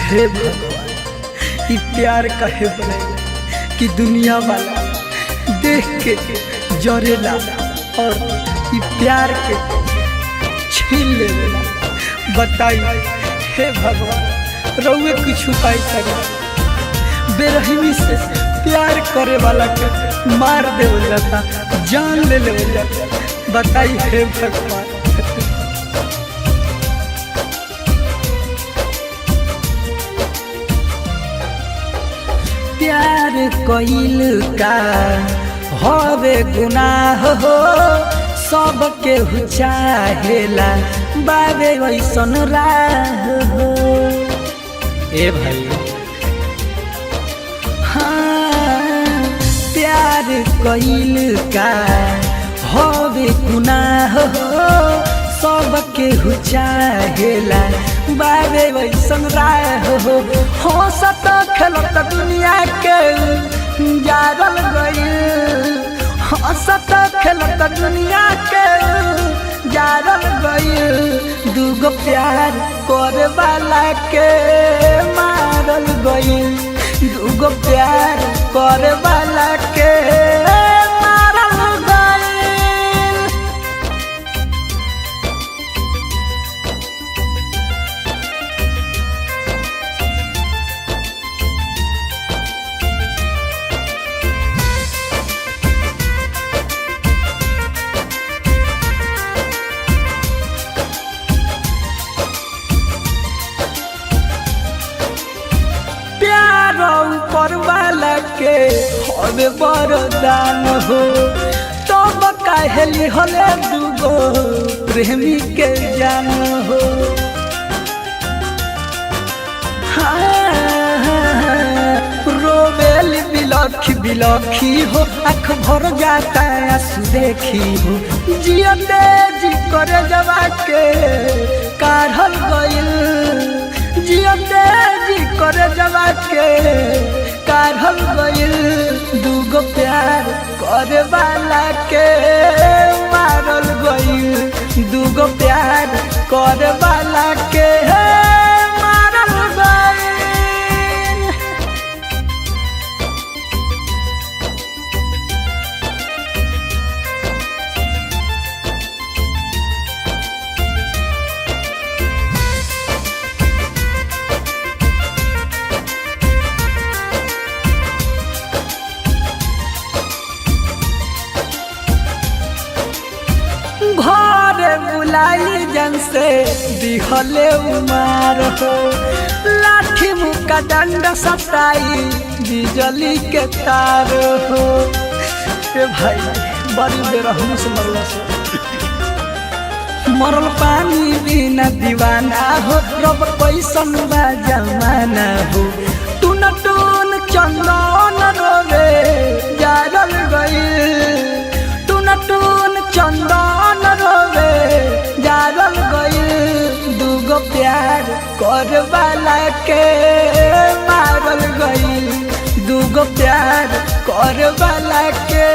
हे भगवान, ये प्यार काहे बने कि दुनिया वाला देख के जरेला और ये प्यार के छीन लेला। बताई हे भगवान, रउए कुछ उपाय करी। बेरहमी से प्यार करे वाला के मार देवल जाता, जान ले लेवल जाता। बताई हे भगवान। प्यार कइल का हवे गुनाह हो, सबके चाहेला बाबे वैसन राह हो। ए भाई हाँ, प्यार कइल का हवे गुनाह हो, सबके चाहेला बाबे वैसन राह हो। हंसत खेलत दुनिया के जारल गइल, हंसत खेलत दुनिया के जारल गइल। दूगो प्यार करे वाला के मारल गइल, दूगो प्यार करे वाला के मारल गइल। ऊपर वाला के हवे वरदान हो, तब काहेली हले दूगो प्रेमी के जान हो। रोवेली बिलखी बिलखी हो, आँख भर जाता आंसू देखी हो। जियते जी करे जवा के काढ़ल गइल, जियते जी करे जवा के काढ़ल गइल। दूगो प्यार करे वाला के मारल गइल, दूगो प्यार करे वाला के मारल गइल। घरे बुलाई जन से दिहले उमार हो, लाठी मुका डंडा सताई बिजली के तार हो। ए भाई बड़ी बेरहम से मरला से मरल पानी बिना दीवाना हो। रब कैसन बा जमाना हो, टून टून चंदन रोवे जारल गइल, टून टून चंदन रोवे जारल गइल। दूगो प्यार करे वाला के मारल गइल, दूगो प्यार करे वाला के